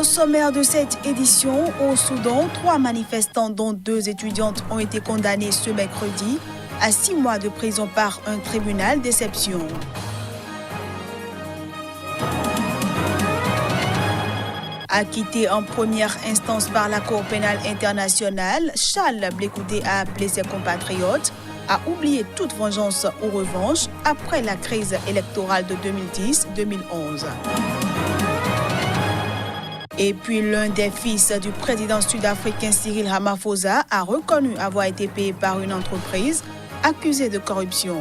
Au sommaire de cette édition, au Soudan, 3 manifestants dont 2 étudiantes ont été condamnés ce mercredi à 6 mois de prison par un tribunal d'exception. Acquitté en première instance par la Cour pénale internationale, Charles Blekoudé a appelé ses compatriotes à oublier toute vengeance ou revanche après la crise électorale de 2010-2011. Et puis l'un des fils du président sud-africain Cyril Ramaphosa a reconnu avoir été payé par une entreprise accusée de corruption.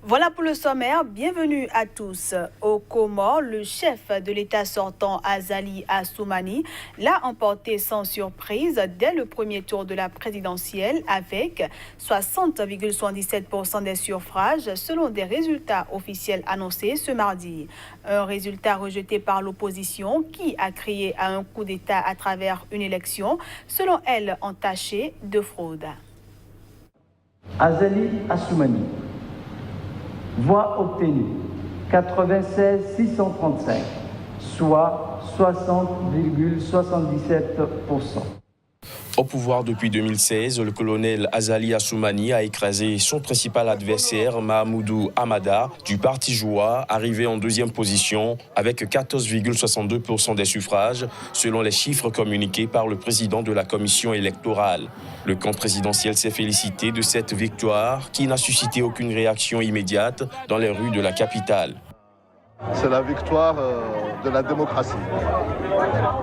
Voilà pour le sommaire, bienvenue à tous. Aux Comores, le chef de l'État sortant Azali Assoumani l'a emporté sans surprise dès le premier tour de la présidentielle avec 60,77% des suffrages selon des résultats officiels annoncés ce mardi. Un résultat rejeté par l'opposition qui a crié à un coup d'État à travers une élection, selon elle entachée de fraude. Azali Assoumani. Voix obtenues 96 635, soit 60,77%. Au pouvoir depuis 2016, le colonel Azali Assoumani a écrasé son principal adversaire, Mahamoudou Hamada, du parti Joua, arrivé en deuxième position avec 14,62% des suffrages, selon les chiffres communiqués par le président de la commission électorale. Le camp présidentiel s'est félicité de cette victoire qui n'a suscité aucune réaction immédiate dans les rues de la capitale. C'est la victoire de la démocratie.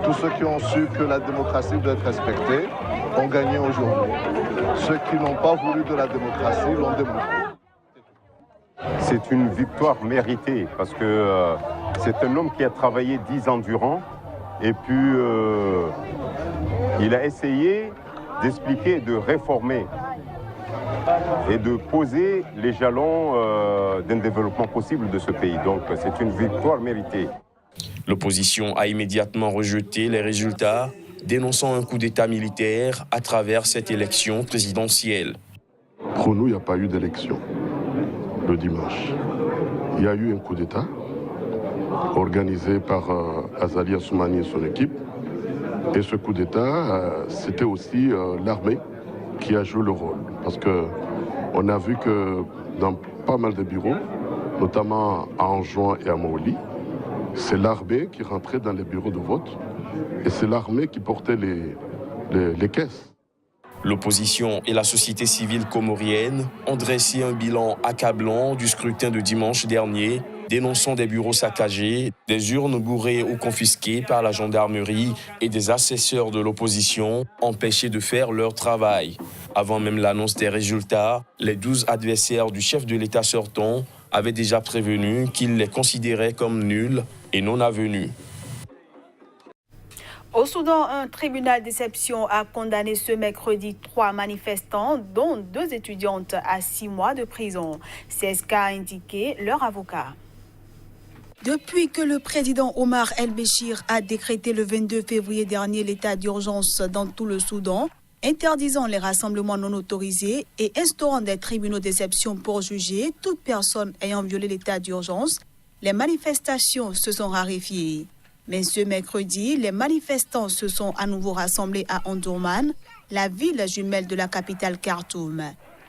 Tous ceux qui ont su que la démocratie doit être respectée ont gagné aujourd'hui. Ceux qui n'ont pas voulu de la démocratie l'ont démontré. C'est une victoire méritée parce que c'est un homme qui a travaillé 10 ans durant et puis il a essayé d'expliquer, de réformer et de poser les jalons d'un développement possible de ce pays. Donc c'est une victoire méritée. L'opposition a immédiatement rejeté les résultats, dénonçant un coup d'État militaire à travers cette élection présidentielle. Pour nous, il n'y a pas eu d'élection le dimanche. Il y a eu un coup d'État organisé par Azali Assoumani et son équipe. Et ce coup d'État, c'était aussi l'armée qui a joué le rôle. Parce qu'on a vu que dans pas mal de bureaux, notamment à Anjouan et à Maoli, c'est l'armée qui rentrait dans les bureaux de vote et c'est l'armée qui portait les caisses. L'opposition et la société civile comorienne ont dressé un bilan accablant du scrutin de dimanche dernier, dénonçant des bureaux saccagés, des urnes bourrées ou confisquées par la gendarmerie et des assesseurs de l'opposition empêchés de faire leur travail. Avant même l'annonce des résultats, les 12 adversaires du chef de l'État sortant avaient déjà prévenu qu'ils les considéraient comme nuls et non avenus. Au Soudan, un tribunal d'exception a condamné ce mercredi 3 manifestants, dont 2 étudiantes, à 6 mois de prison. C'est ce qu'a indiqué leur avocat. Depuis que le président Omar el-Béchir a décrété le 22 février dernier l'état d'urgence dans tout le Soudan, interdisant les rassemblements non autorisés et instaurant des tribunaux d'exception pour juger toute personne ayant violé l'état d'urgence, les manifestations se sont raréfiées. Mais ce mercredi, les manifestants se sont à nouveau rassemblés à Omdurman, la ville jumelle de la capitale Khartoum.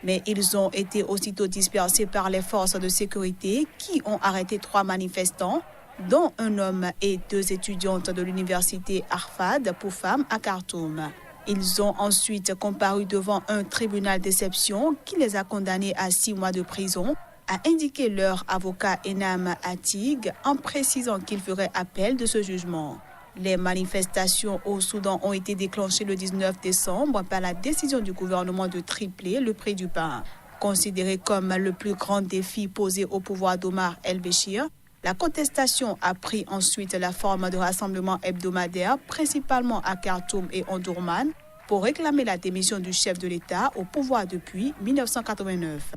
Mais ils ont été aussitôt dispersés par les forces de sécurité qui ont arrêté 3 manifestants, dont un homme et 2 étudiantes de l'université Arfad pour femmes à Khartoum. Ils ont ensuite comparu devant un tribunal d'exception qui les a condamnés à 6 mois de prison, a indiqué leur avocat Enam Atig en précisant qu'il ferait appel de ce jugement. Les manifestations au Soudan ont été déclenchées le 19 décembre par la décision du gouvernement de tripler le prix du pain. Considéré comme le plus grand défi posé au pouvoir d'Omar el-Béchir, la contestation a pris ensuite la forme de rassemblements hebdomadaires, principalement à Khartoum et Omdurman, pour réclamer la démission du chef de l'État au pouvoir depuis 1989.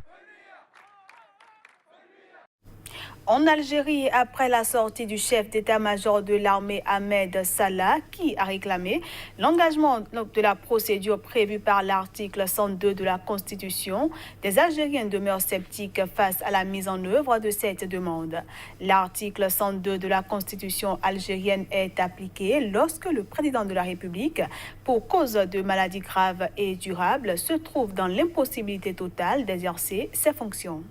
En Algérie, après la sortie du chef d'état-major de l'armée Ahmed Salah, qui a réclamé l'engagement de la procédure prévue par l'article 102 de la Constitution, des Algériens demeurent sceptiques face à la mise en œuvre de cette demande. L'article 102 de la Constitution algérienne est appliqué lorsque le président de la République, pour cause de maladie grave et durable, se trouve dans l'impossibilité totale d'exercer ses fonctions.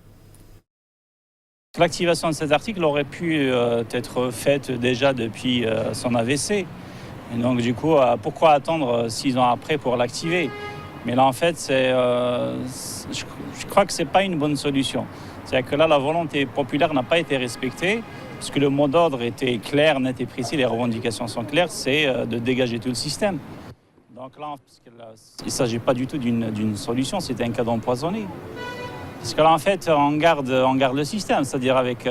L'activation de cet article aurait pu être faite déjà depuis son AVC. Et donc du coup, pourquoi attendre 6 ans après pour l'activer? Mais là en fait, je crois que ce n'est pas une bonne solution. C'est-à-dire que là, la volonté populaire n'a pas été respectée, puisque le mot d'ordre était clair, net et précis, les revendications sont claires, c'est de dégager tout le système. Donc là, il ne s'agit pas du tout d'une solution, c'est un cadeau empoisonné. Parce que là, en fait, on garde le système. C'est-à-dire avec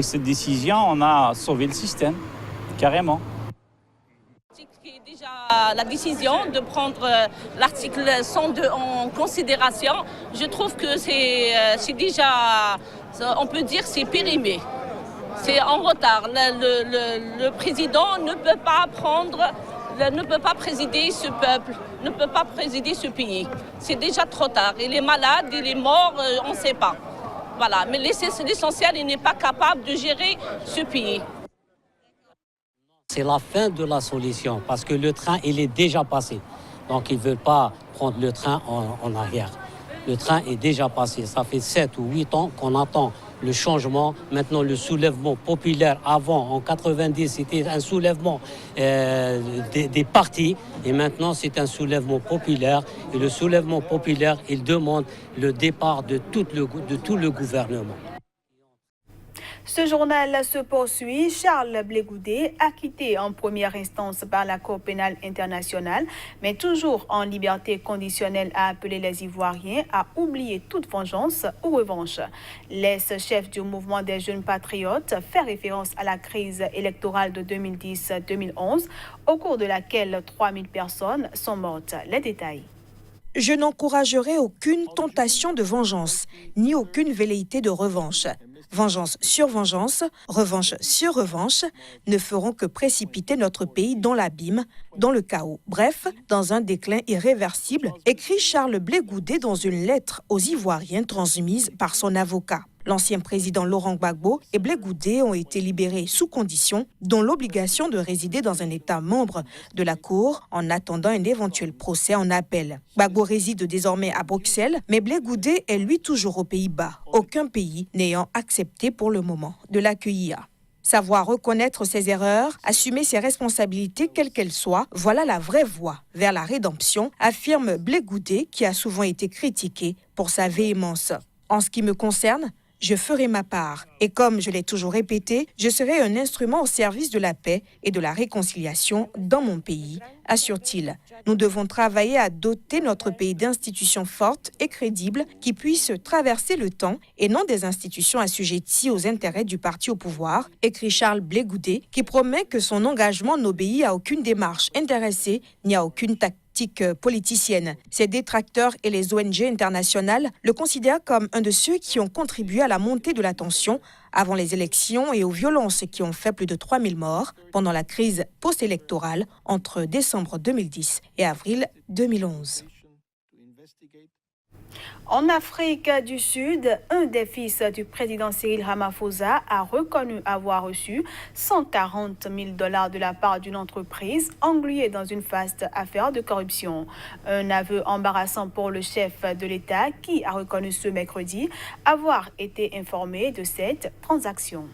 cette décision, on a sauvé le système, carrément. Déjà la décision de prendre l'article 102 en considération, je trouve que c'est déjà, on peut dire, c'est périmé. C'est en retard. Le président ne peut pas présider ce peuple, ne peut pas présider ce pays. C'est déjà trop tard. Il est malade, il est mort, on ne sait pas. Voilà. Mais l'essentiel, il n'est pas capable de gérer ce pays. C'est la fin de la solution parce que le train, il est déjà passé. Donc, ils ne veulent pas prendre le train en arrière. Le train est déjà passé. Ça fait 7 ou 8 ans qu'on attend le changement. Maintenant, le soulèvement populaire, avant, en 90, c'était un soulèvement des partis. Et maintenant, c'est un soulèvement populaire. Et le soulèvement populaire, il demande le départ de tout le gouvernement. Ce journal se poursuit. Charles Blé Goudet, acquitté en première instance par la Cour pénale internationale, mais toujours en liberté conditionnelle, a appelé les Ivoiriens à oublier toute vengeance ou revanche. L'ex-chef du mouvement des jeunes patriotes fait référence à la crise électorale de 2010-2011, au cours de laquelle 3000 personnes sont mortes. Les détails. Je n'encouragerai aucune tentation de vengeance, ni aucune velléité de revanche. Vengeance sur vengeance, revanche sur revanche, ne feront que précipiter notre pays dans l'abîme, dans le chaos. Bref, dans un déclin irréversible, écrit Charles Blé Goudet dans une lettre aux Ivoiriens transmise par son avocat. L'ancien président Laurent Gbagbo et Blé Goudet ont été libérés sous condition, dont l'obligation de résider dans un État membre de la Cour en attendant un éventuel procès en appel. Gbagbo réside désormais à Bruxelles, mais Blé Goudet est lui toujours aux Pays-Bas, aucun pays n'ayant accepté pour le moment de l'accueillir. Savoir reconnaître ses erreurs, assumer ses responsabilités quelles qu'elles soient, voilà la vraie voie vers la rédemption, affirme Blé Goudet qui a souvent été critiqué pour sa véhémence. En ce qui me concerne, je ferai ma part. Et comme je l'ai toujours répété, je serai un instrument au service de la paix et de la réconciliation dans mon pays, assure-t-il. Nous devons travailler à doter notre pays d'institutions fortes et crédibles qui puissent traverser le temps et non des institutions assujetties aux intérêts du parti au pouvoir, écrit Charles Blé Goudet, qui promet que son engagement n'obéit à aucune démarche intéressée ni à aucune tactique politicienne. Ses détracteurs et les ONG internationales le considèrent comme un de ceux qui ont contribué à la montée de la tension avant les élections et aux violences qui ont fait plus de 3000 morts pendant la crise post-électorale entre décembre 2010 et avril 2011. En Afrique du Sud, un des fils du président Cyril Ramaphosa a reconnu avoir reçu 140 000 $ de la part d'une entreprise engluée dans une vaste affaire de corruption. Un aveu embarrassant pour le chef de l'État qui a reconnu ce mercredi avoir été informé de cette transaction.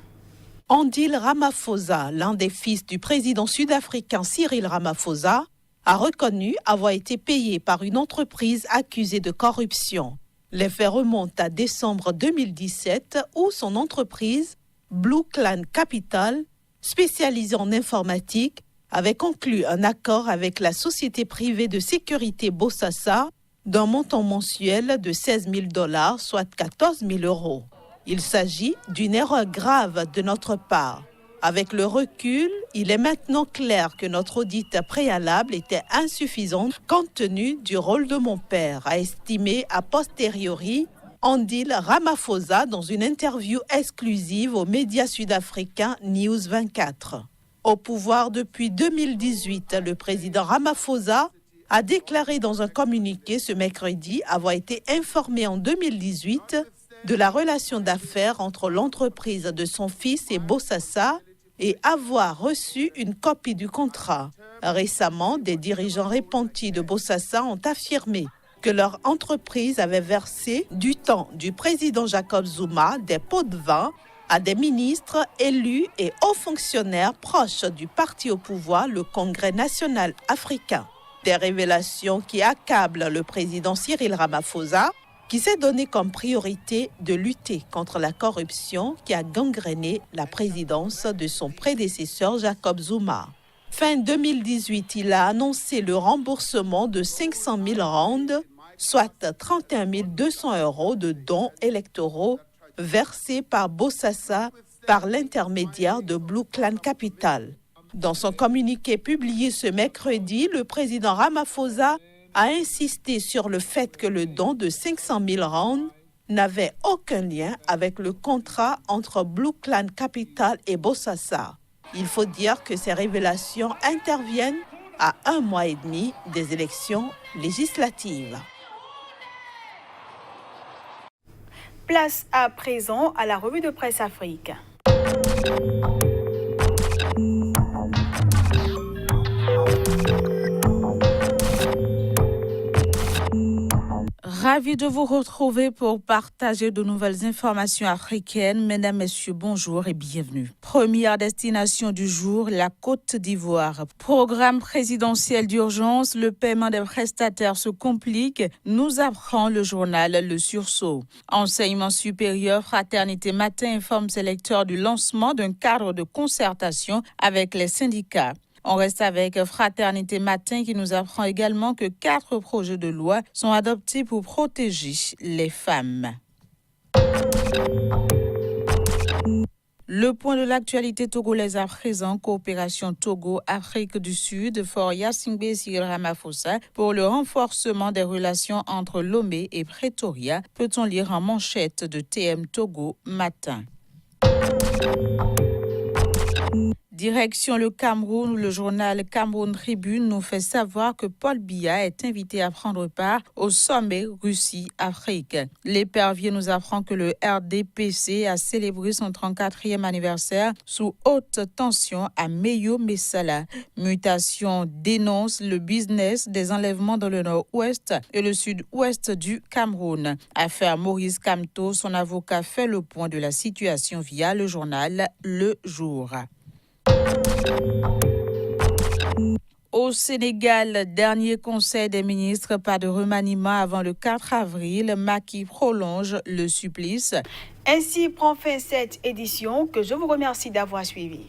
Andile Ramaphosa, l'un des fils du président sud-africain Cyril Ramaphosa, a reconnu avoir été payé par une entreprise accusée de corruption. Les faits remontent à décembre 2017 où son entreprise, Blue Clan Capital, spécialisée en informatique, avait conclu un accord avec la société privée de sécurité Bosasa d'un montant mensuel de 16 000 $, soit 14 000 €. Il s'agit d'une erreur grave de notre part. Avec le recul, il est maintenant clair que notre audit préalable était insuffisant compte tenu du rôle de mon père, a estimé a posteriori Andile Ramaphosa dans une interview exclusive aux médias sud-africains News 24. Au pouvoir depuis 2018, le président Ramaphosa a déclaré dans un communiqué ce mercredi avoir été informé en 2018 de la relation d'affaires entre l'entreprise de son fils et Bosasa et avoir reçu une copie du contrat. Récemment, des dirigeants repentis de Bosasa ont affirmé que leur entreprise avait versé du temps du président Jacob Zuma des pots de vin à des ministres élus et hauts fonctionnaires proches du parti au pouvoir, le Congrès national africain. Des révélations qui accablent le président Cyril Ramaphosa, qui s'est donné comme priorité de lutter contre la corruption qui a gangréné la présidence de son prédécesseur Jacob Zuma. Fin 2018, il a annoncé le remboursement de 500 000 rands, soit 31 200 € de dons électoraux versés par Bosasa par l'intermédiaire de Blue Clan Capital. Dans son communiqué publié ce mercredi, le président Ramaphosa a insisté sur le fait que le don de 500 000 rands n'avait aucun lien avec le contrat entre Blue Clan Capital et Bosasa. Il faut dire que ces révélations interviennent à 1 mois et demi des élections législatives. Place à présent à la revue de presse Afrique. Ravi de vous retrouver pour partager de nouvelles informations africaines. Mesdames, Messieurs, bonjour et bienvenue. Première destination du jour, la Côte d'Ivoire. Programme présidentiel d'urgence, le paiement des prestataires se complique, nous apprend le journal Le Sursaut. Enseignement supérieur, Fraternité Matin informe ses lecteurs du lancement d'un cadre de concertation avec les syndicats. On reste avec Fraternité Matin qui nous apprend également que 4 projets de loi sont adoptés pour protéger les femmes. Le point de l'actualité togolaise à présent, coopération Togo-Afrique du Sud, Fort Yassingbe et Cyril Ramaphosa pour le renforcement des relations entre Lomé et Pretoria, peut-on lire en manchette de TM Togo Matin. Direction le Cameroun, où le journal Cameroun Tribune nous fait savoir que Paul Biya est invité à prendre part au sommet Russie-Afrique. L'Épervier nous apprend que le RDPC a célébré son 34e anniversaire sous haute tension à Meyo-Messala. Mutation dénonce le business des enlèvements dans le nord-ouest et le sud-ouest du Cameroun. Affaire Maurice Kamto, son avocat fait le point de la situation via le journal Le Jour. Au Sénégal, dernier conseil des ministres, pas de remaniement avant le 4 avril. Macky prolonge le supplice. Ainsi prend fin cette édition que je vous remercie d'avoir suivi.